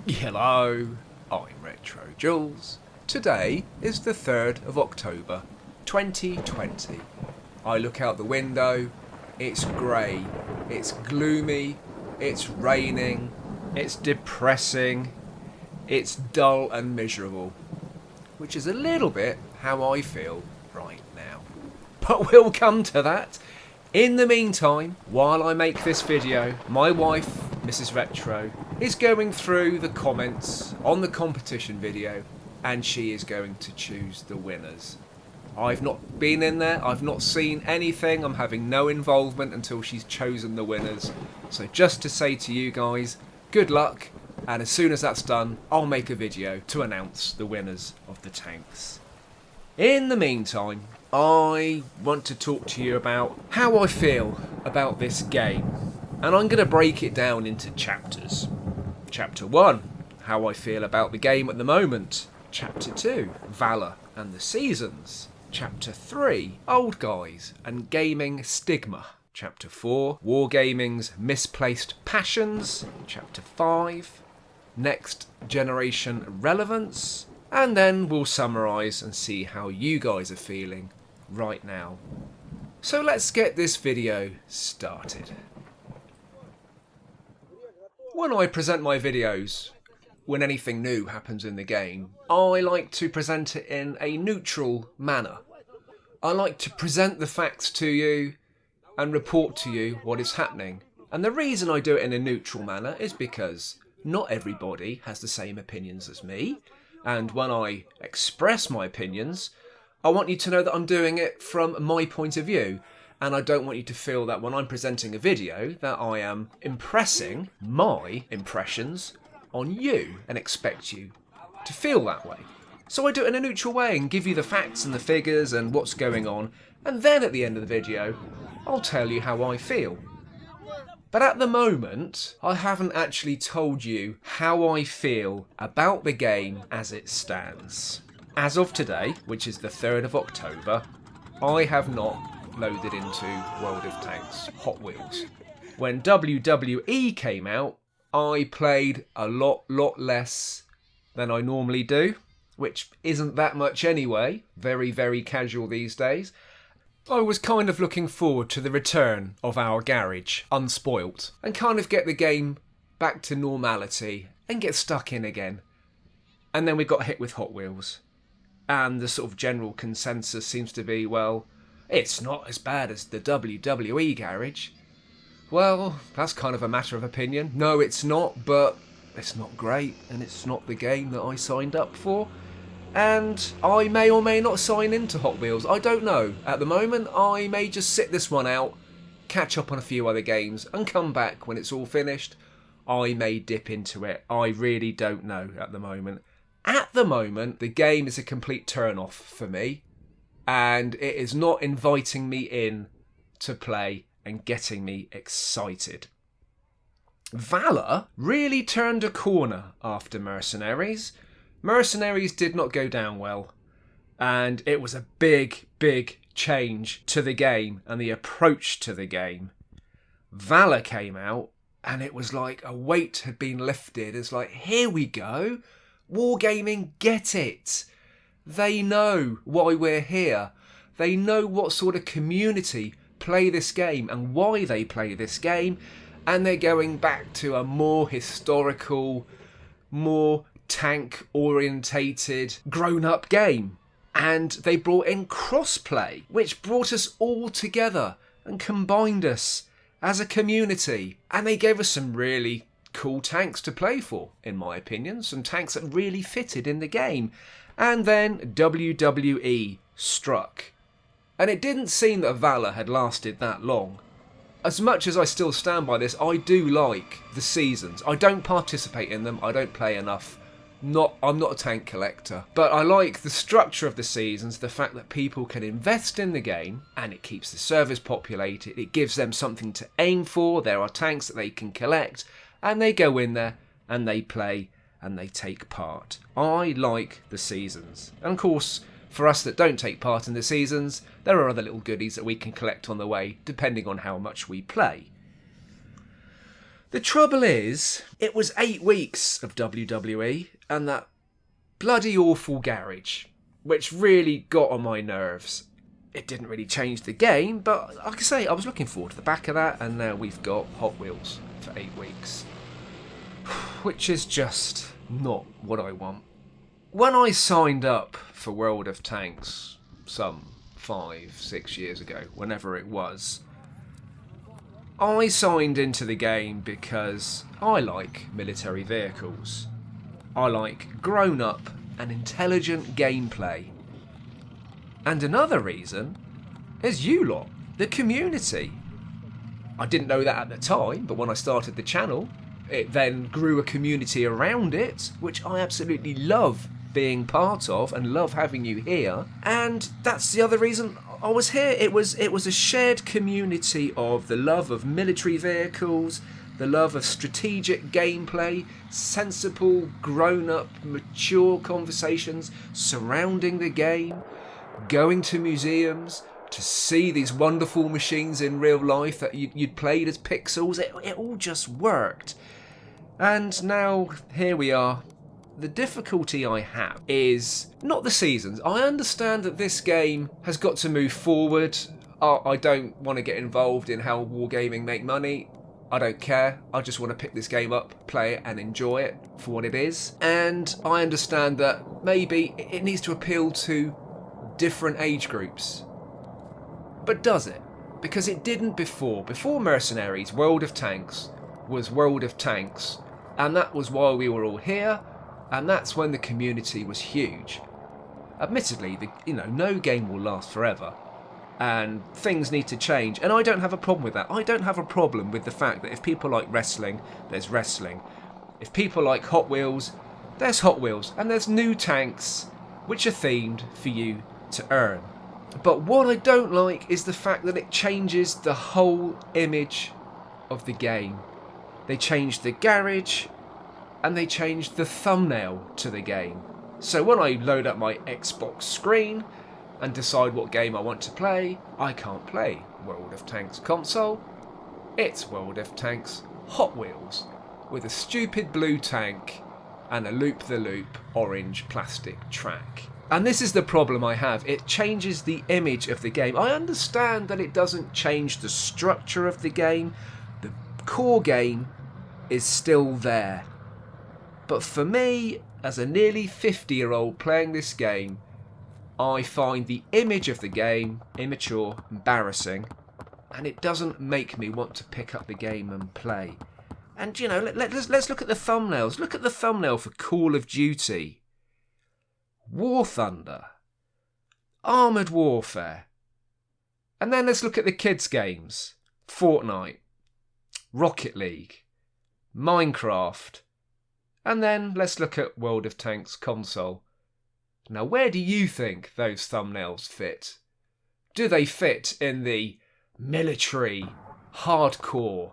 Hello, I'm RetroJules. Today is the 3rd of October 2020. I look out the window, it's grey, it's gloomy, it's raining, it's depressing, it's dull and miserable, which is a little bit how I feel right now. But we'll come to that. In the meantime, while I make this video, my wife, Mrs. Retro, is going through the comments on the competition video and she is going to choose the winners. I've not been in there, I've not seen anything, I'm having no involvement until she's chosen the winners. So just to say to you guys, good luck, and as soon as that's done, I'll make a video to announce the winners of the tanks. In the meantime, I want to talk to you about how I feel about this game. And I'm going to break it down into chapters. Chapter 1, how I feel about the game at the moment. Chapter 2, Valor and the Seasons. Chapter 3, Old Guys and Gaming Stigma. Chapter 4, Wargaming's Misplaced Passions. Chapter 5, Next Generation Relevance. And then we'll summarise and see how you guys are feeling right now. So let's get this video started. When I present my videos, when anything new happens in the game, I like to present it in a neutral manner. I like to present the facts to you and report to you what is happening. And the reason I do it in a neutral manner is because not everybody has the same opinions as me. And when I express my opinions, I want you to know that I'm doing it from my point of view. And I don't want you to feel that when I'm presenting a video that I am impressing my impressions on you and expect you to feel that way. So I do it in a neutral way and give you the facts and the figures and what's going on. And then at the end of the video, I'll tell you how I feel. But at the moment, I haven't actually told you how I feel about the game as it stands. As of today, which is the 3rd of October, I have not loaded into World of Tanks Hot Wheels. When WWE came out, I played a lot less than I normally do, which isn't that much anyway, very casual these days. I was kind of looking forward to the return of our garage, unspoilt, and kind of get the game back to normality and get stuck in again. And then we got hit with Hot Wheels. And the sort of general consensus seems to be, well, it's not as bad as the WWE garage. Well, that's kind of a matter of opinion. No, it's not, but it's not great, and it's not the game that I signed up for. And I may or may not sign into Hot Wheels, I don't know. At the moment, I may just sit this one out, catch up on a few other games, and come back when it's all finished. I may dip into it. I really don't know at the moment. At the moment, the game is a complete turn-off for me, and it is not inviting me in to play and getting me excited. Valor really turned a corner after Mercenaries. Mercenaries did not go down well, and it was a big change to the game and the approach to the game. Valor came out, and it was like a weight had been lifted. It's like, here we go. Wargaming get it. They know why we're here. They know what sort of community play this game and why they play this game. And they're going back to a more historical, more tank-orientated, grown-up game. And they brought in crossplay, which brought us all together and combined us as a community. And they gave us some really cool tanks to play for, in my opinion. Some tanks that really fitted in the game. And then WWE struck. And it didn't seem that Valor had lasted that long. As much as I still stand by this, I do like the seasons. I don't participate in them, I don't play enough. I'm not a tank collector, but I like the structure of the seasons, the fact that people can invest in the game and it keeps the servers populated, it gives them something to aim for, there are tanks that they can collect, and they go in there and they play and they take part. I like the seasons. And of course, for us that don't take part in the seasons, there are other little goodies that we can collect on the way, depending on how much we play. The trouble is, it was 8 weeks of WWE and that bloody awful garage, which really got on my nerves. It didn't really change the game, but like I say, I was looking forward to the back of that, and now we've got Hot Wheels for 8 weeks. Which is just not what I want. When I signed up for World of Tanks some 5-6 years ago, whenever it was, I signed into the game because I like military vehicles. I like grown-up and intelligent gameplay. And another reason is you lot, the community. I didn't know that at the time, but when I started the channel, it then grew a community around it, which I absolutely love being part of and love having you here. And that's the other reason I was here. It was a shared community of the love of military vehicles, the love of strategic gameplay, sensible, grown-up, mature conversations surrounding the game, going to museums to see these wonderful machines in real life that you'd played as pixels. It all just worked. And now here we are. The difficulty I have is not the seasons. I understand that this game has got to move forward. I don't want to get involved in how wargaming make money. I don't care. I just want to pick this game up, play it and enjoy it for what it is. And I understand that maybe it needs to appeal to different age groups. But does it? Because it didn't before. Before Mercenaries, World of Tanks was World of Tanks. And that was why we were all here. And that's when the community was huge. Admittedly, no game will last forever. And things need to change. And I don't have a problem with that. I don't have a problem with the fact that if people like wrestling, there's wrestling. If people like Hot Wheels, there's Hot Wheels. And there's new tanks which are themed for you to earn. But what I don't like is the fact that it changes the whole image of the game. They changed the garage and they changed the thumbnail to the game. So when I load up my Xbox screen and decide what game I want to play, I can't play World of Tanks console. It's World of Tanks Hot Wheels with a stupid blue tank and a loop-the-loop orange plastic track. And this is the problem I have. It changes the image of the game. I understand that it doesn't change the structure of the game. The core game is still there. But for me, as a nearly 50-year-old playing this game, I find the image of the game immature, embarrassing, and it doesn't make me want to pick up the game and play. And let's look at the thumbnails. Look at the thumbnail for Call of Duty, War Thunder, Armoured Warfare. And then let's look at the kids' games. Fortnite, Rocket League, Minecraft. And then let's look at World of Tanks console. Now, where do you think those thumbnails fit? Do they fit in the military, hardcore,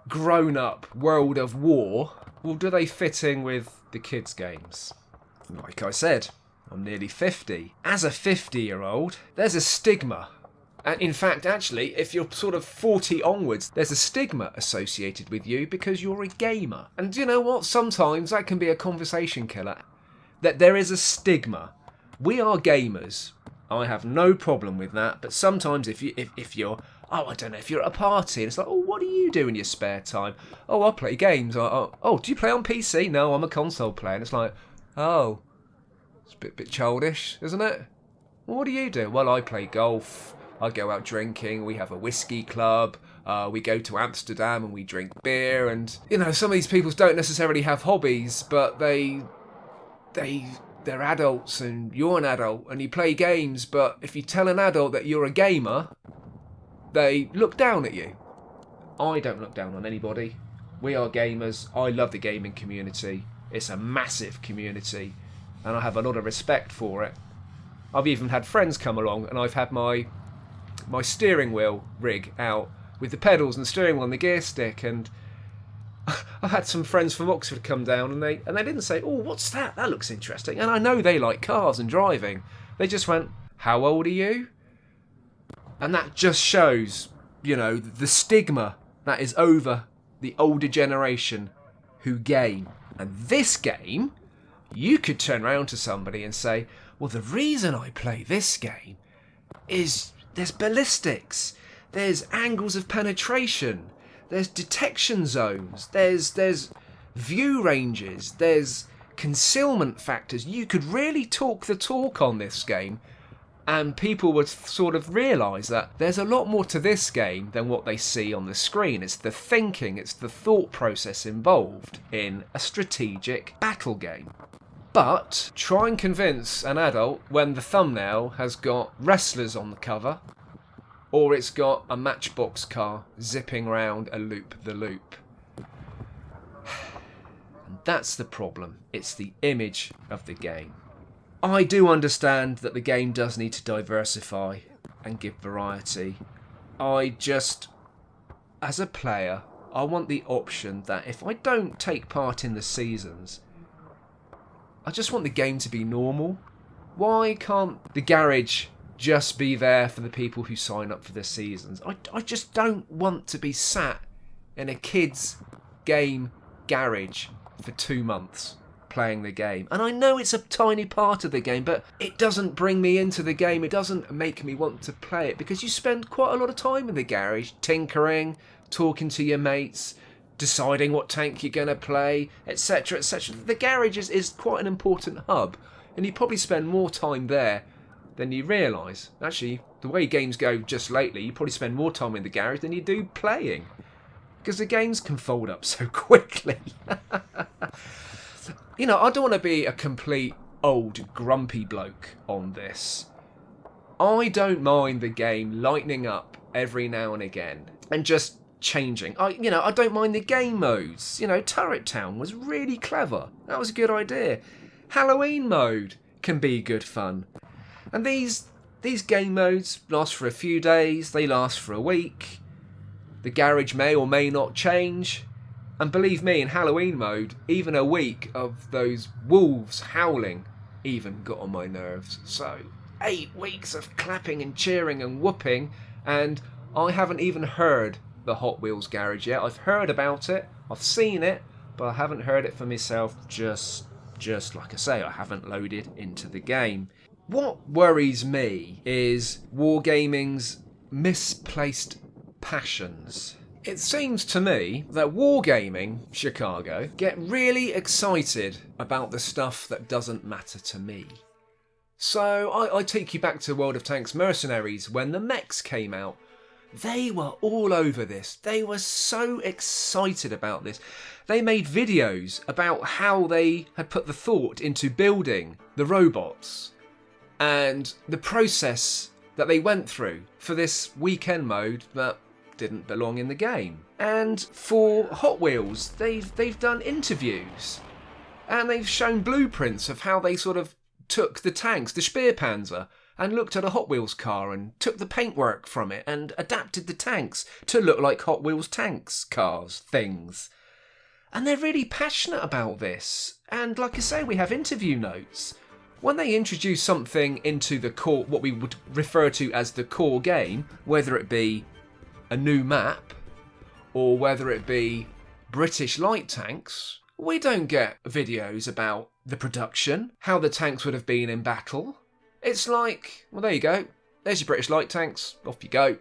grown-up World of War? Or do they fit in with the kids' games? Like I said, I'm nearly 50. As a 50-year-old, there's a stigma. And in fact, actually, if you're sort of 40 onwards, there's a stigma associated with you because you're a gamer. And do you know what? Sometimes that can be a conversation killer. That there is a stigma. We are gamers. I have no problem with that. But sometimes if you're, I don't know, if you're at a party and it's like, oh, what do you do in your spare time? Oh, I play games. Oh, do you play on PC? No, I'm a console player. And it's like, oh, it's a bit childish, isn't it? Well, what do you do? Well, I play golf. I go out drinking, we have a whiskey club, we go to Amsterdam and we drink beer, and some of these people don't necessarily have hobbies, but they're adults and you're an adult and you play games, but if you tell an adult that you're a gamer, they look down at you. I don't look down on anybody. We are gamers. I love the gaming community. It's a massive community and I have a lot of respect for it. I've even had friends come along and I've had my steering wheel rig out with the pedals and the steering wheel and the gear stick, and I've had some friends from Oxford come down and they didn't say, oh, what's that? That looks interesting. And I know they like cars and driving. They just went, how old are you? And that just shows, the stigma that is over the older generation who game. And this game, you could turn around to somebody and say, well, the reason I play this game is there's ballistics, there's angles of penetration, there's detection zones, there's view ranges, there's concealment factors. You could really talk the talk on this game, and people would sort of realise that there's a lot more to this game than what they see on the screen. It's the thinking, it's the thought process involved in a strategic battle game. But try and convince an adult when the thumbnail has got wrestlers on the cover, or it's got a Matchbox car zipping round a loop-the-loop. And that's the problem. It's the image of the game. I do understand that the game does need to diversify and give variety. I just, as a player, I want the option that if I don't take part in the seasons, I just want the game to be normal. Why can't the garage just be there for the people who sign up for the seasons? I just don't want to be sat in a kid's game garage for 2 months playing the game. And I know it's a tiny part of the game, but it doesn't bring me into the game. It doesn't make me want to play it, because you spend quite a lot of time in the garage tinkering, talking to your mates, deciding what tank you're going to play, etc, etc. The garage is quite an important hub, and you probably spend more time there than you realise. Actually, the way games go just lately, you probably spend more time in the garage than you do playing, because the games can fold up so quickly. You know, I don't want to be a complete old grumpy bloke on this. I don't mind the game lightening up every now and again and just changing. I don't mind the game modes. You know, Turret Town was really clever. That was a good idea. Halloween mode can be good fun. And these game modes last for a few days, they last for a week. The garage may or may not change. And believe me, in Halloween mode, even a week of those wolves howling even got on my nerves. So, 8 weeks of clapping and cheering and whooping, and I haven't even heard the Hot Wheels garage yet. I've heard about it, I've seen it, but I haven't heard it for myself. Just like I say, I haven't loaded into the game. What worries me is wargaming's misplaced passions. It seems to me that Wargaming Chicago get really excited about the stuff that doesn't matter to me. So I take you back to World of Tanks Mercenaries when the mechs came out. They were all over this. They were so excited about this. They made videos about how they had put the thought into building the robots and the process that they went through for this weekend mode that didn't belong in the game. And for Hot Wheels, they've done interviews and they've shown blueprints of how they sort of took the tanks, the Speerpanzer, and looked at a Hot Wheels car and took the paintwork from it and adapted the tanks to look like Hot Wheels tanks, cars, things. And they're really passionate about this. And like I say, we have interview notes. When they introduce something into the core, what we would refer to as the core game, whether it be a new map, or whether it be British light tanks, we don't get videos about the production, how the tanks would have been in battle. It's like, well, there you go, there's your British light tanks, off you go.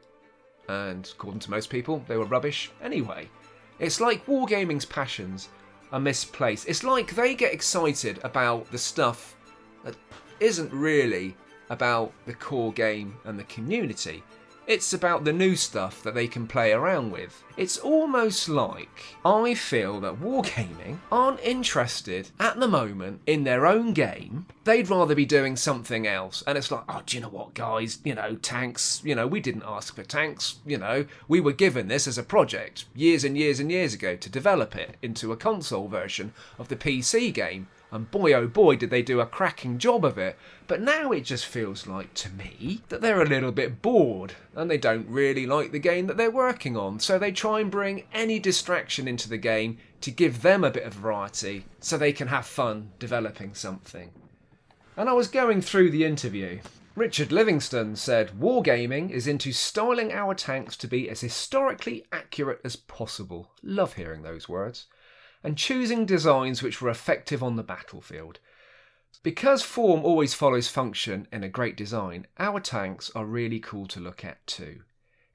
And according to most people, they were rubbish anyway. It's like Wargaming's passions are misplaced. It's like they get excited about the stuff that isn't really about the core game and the community. It's about the new stuff that they can play around with. It's almost like I feel that Wargaming aren't interested at the moment in their own game. They'd rather be doing something else. And it's like, oh, do you know what, guys? You know, tanks, we didn't ask for tanks. We were given this as a project years and years and years ago to develop it into a console version of the PC game. And boy, oh boy, did they do a cracking job of it. But now it just feels like, to me, that they're a little bit bored and they don't really like the game that they're working on. So they try and bring any distraction into the game to give them a bit of variety so they can have fun developing something. And I was going through the interview Richard Livingston said, "Wargaming is into styling our tanks to be as historically accurate as possible." Love hearing those words. "And choosing designs which were effective on the battlefield. Because form always follows function in a great design, our tanks are really cool to look at too.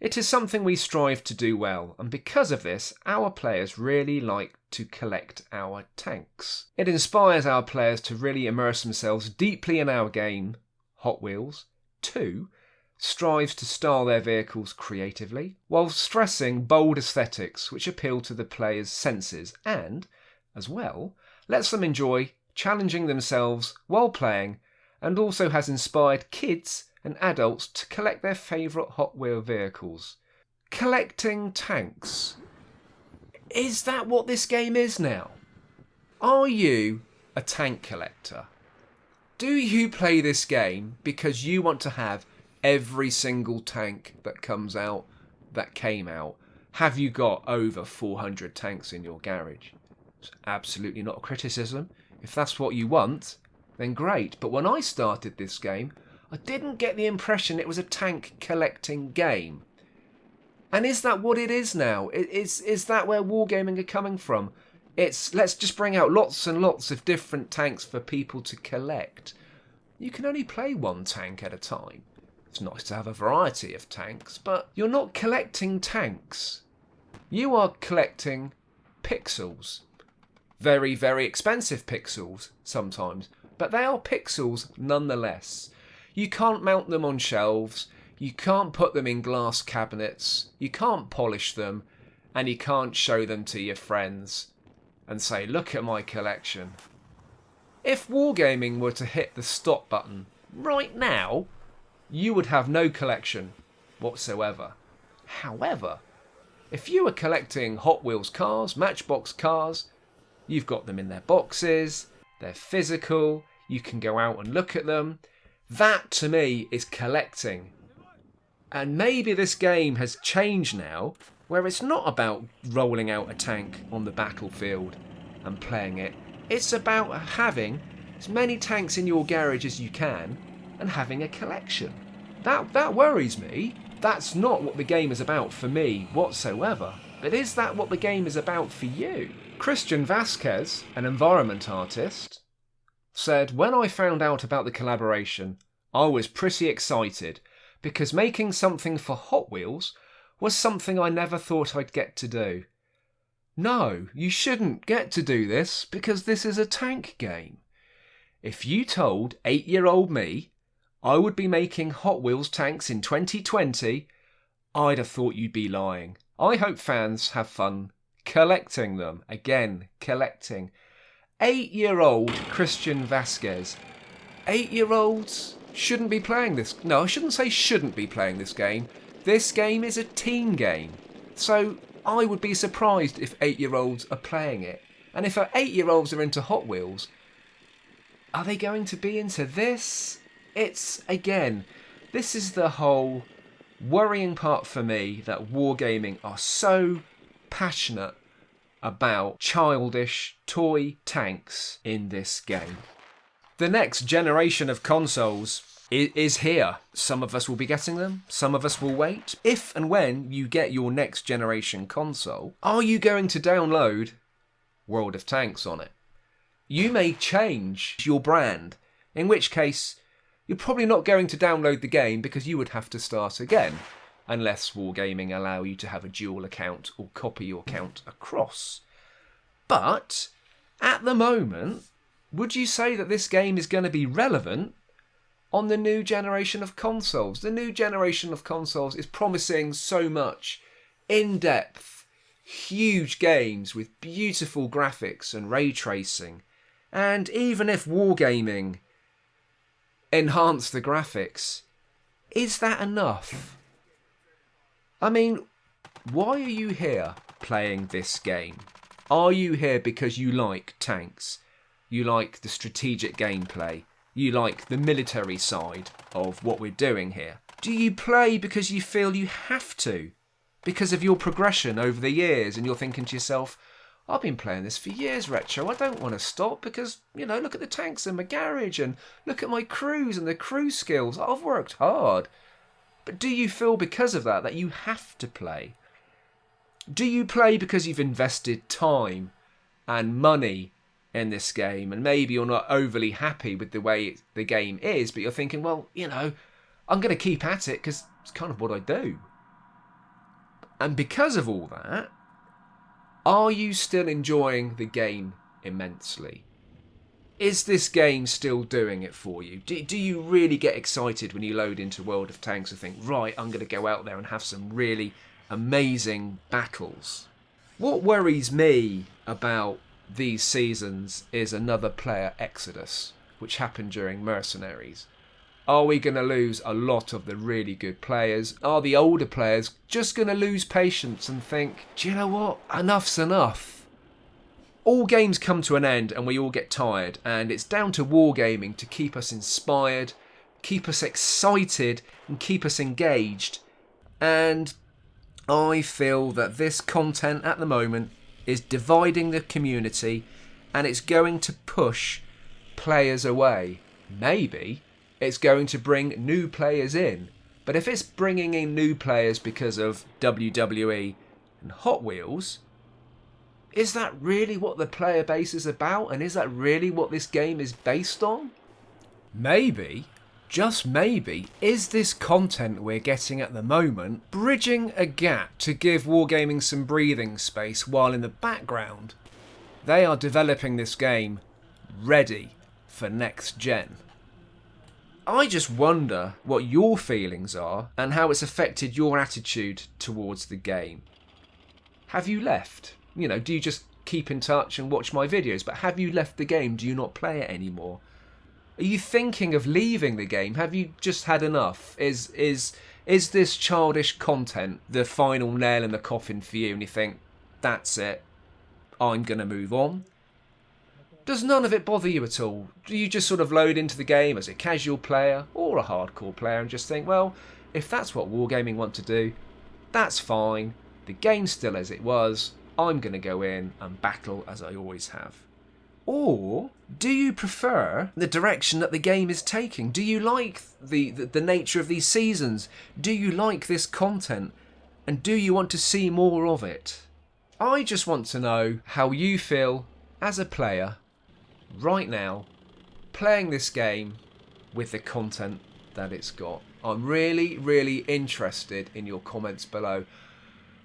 It is something we strive to do well, and because of this, our players really like to collect our tanks. It inspires our players to really immerse themselves deeply in our game. Hot Wheels, 2, strives to style their vehicles creatively, while stressing bold aesthetics which appeal to the player's senses and, as well, lets them enjoy challenging themselves while playing, and also has inspired kids and adults to collect their favourite Hot Wheel vehicles." Collecting tanks. Is that what this game is now? Are you a tank collector? Do you play this game because you want to have every single tank that comes out, that came out? Have you got over 400 tanks in your garage? It's absolutely not a criticism. If that's what you want, then great. But when I started this game, I didn't get the impression it was a tank collecting game. And is that what it is now? Is that where wargaming are coming from? It's let's just bring out lots and lots of different tanks for people to collect. You can only play one tank at a time. It's nice to have a variety of tanks, but you're not collecting tanks. You are collecting pixels. Very, very expensive pixels sometimes, but they are pixels nonetheless. You can't mount them on shelves, you can't put them in glass cabinets, you can't polish them, and you can't show them to your friends and say, "Look at my collection." If wargaming were to hit the stop button right now, you would have no collection whatsoever. However, if you were collecting Hot Wheels cars, Matchbox cars, you've got them in their boxes, they're physical, you can go out and look at them. That, to me, is collecting. And maybe this game has changed now, where it's not about rolling out a tank on the battlefield and playing it. It's about having as many tanks in your garage as you can and having a collection. That worries me. That's not what the game is about for me whatsoever. But is that what the game is about for you? Christian Vasquez, an environment artist, said, "When I found out about the collaboration, I was pretty excited because making something for Hot Wheels was something I never thought I'd get to do. No, you shouldn't get to do this because this is a tank game. If you told 8-year-old me I would be making Hot Wheels tanks in 2020, I'd have thought you'd be lying. I hope fans have fun collecting them." Again, collecting. 8-year-old Christian Vasquez. 8-year-olds shouldn't be playing this. No, I shouldn't say shouldn't be playing this game. This game is a teen game. So I would be surprised if 8-year-olds are playing it. And if 8-year-olds are into Hot Wheels, are they going to be into this? It's, again, this is the whole worrying part for me, that wargaming are so passionate about childish toy tanks in this game. The next generation of consoles is here. Some of us will be getting them, some of us will wait. If and when you get your next generation console, are you going to download World of Tanks on it? You may change your brand, in which case you're probably not going to download the game because you would have to start again, unless Wargaming allow you to have a dual account or copy your account across. But at the moment, would you say that this game is going to be relevant on the new generation of consoles? The new generation of consoles is promising so much in-depth, huge games with beautiful graphics and ray tracing. And even if Wargaming enhance the graphics, is that enough? I mean, why are you here playing this game? Are you here because you like tanks? You like the strategic gameplay? You like the military side of what we're doing here? Do you play because you feel you have to? Because of your progression over the years and you're thinking to yourself, I've been playing this for years, Retro. I don't want to stop because, you know, look at the tanks in my garage and look at my crews and the crew skills. I've worked hard. But do you feel because of that you have to play? Do you play because you've invested time and money in this game and maybe you're not overly happy with the way the game is, but you're thinking, well, you know, I'm going to keep at it because it's kind of what I do. And because of all that, are you still enjoying the game immensely? Is this game still doing it for you? Do you really get excited when you load into World of Tanks and think, right, I'm going to go out there and have some really amazing battles? What worries me about these seasons is another player exodus, which happened during Mercenaries. Are we going to lose a lot of the really good players? Are the older players just going to lose patience and think, do you know what? Enough's enough. All games come to an end and we all get tired, and it's down to wargaming to keep us inspired, keep us excited and keep us engaged. And I feel that this content at the moment is dividing the community and it's going to push players away. Maybe it's going to bring new players in. But if it's bringing in new players because of WWE and Hot Wheels, is that really what the player base is about? And is that really what this game is based on? Maybe, just maybe, is this content we're getting at the moment bridging a gap to give wargaming some breathing space while in the background they are developing this game ready for next gen? I just wonder what your feelings are and how it's affected your attitude towards the game. Have you left? You know, do you just keep in touch and watch my videos? But have you left the game? Do you not play it anymore? Are you thinking of leaving the game? Have you just had enough? Is this childish content the final nail in the coffin for you and you think, that's it, I'm going to move on? Does none of it bother you at all? Do you just sort of load into the game as a casual player or a hardcore player and just think, well, if that's what wargaming want to do, that's fine. The game's still as it was. I'm going to go in and battle as I always have. Or do you prefer the direction that the game is taking? Do you like the nature of these seasons? Do you like this content? And do you want to see more of it? I just want to know how you feel as a player right now playing this game with the content that it's got. I'm really, really interested in your comments below.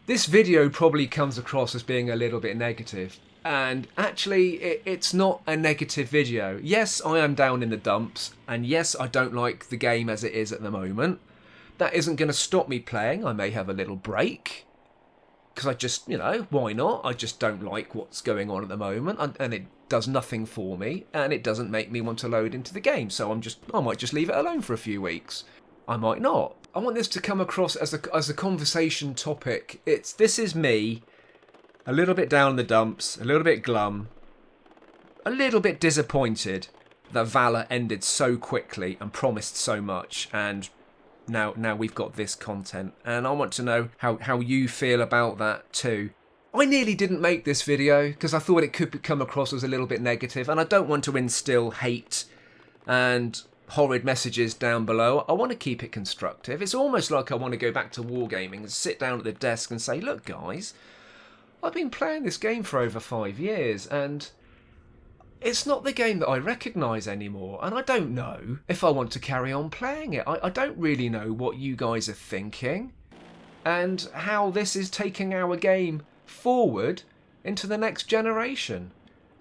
This video probably comes across as being a little bit negative, and actually it's not a negative video. Yes, I am down in the dumps, and yes, I don't like the game as it is at the moment. That isn't going to stop me playing. I may have a little break, because I just, you know, why not? I just don't like what's going on at the moment, and it does nothing for me, and it doesn't make me want to load into the game, so I might just leave it alone for a few weeks. I might not. I want this to come across as a conversation topic. This is me, a little bit down in the dumps, a little bit glum, a little bit disappointed that Valor ended so quickly and promised so much, and now we've got this content, and I want to know how you feel about that too. I nearly didn't make this video because I thought it could come across as a little bit negative, and I don't want to instill hate and horrid messages down below. I want to keep it constructive. It's almost like I want to go back to wargaming and sit down at the desk and say, look guys, I've been playing this game for over 5 years and it's not the game that I recognise anymore, and I don't know if I want to carry on playing it. I don't really know what you guys are thinking and how this is taking our game forward into the next generation.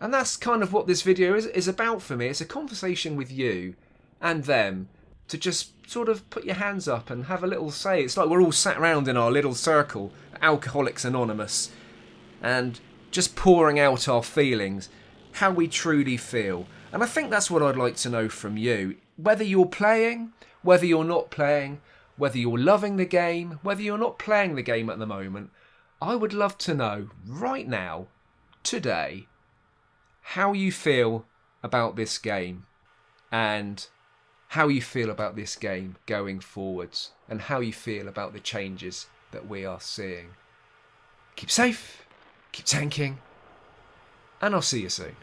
And that's kind of what this video is about for me. It's a conversation with you and them to just sort of put your hands up and have a little say. It's like we're all sat around in our little circle, Alcoholics Anonymous, and just pouring out our feelings, how we truly feel. And I think that's what I'd like to know from you. Whether you're playing, whether you're not playing, whether you're loving the game, whether you're not playing the game at the moment, I would love to know right now, today, how you feel about this game and how you feel about this game going forwards and how you feel about the changes that we are seeing. Keep safe, keep tanking, and I'll see you soon.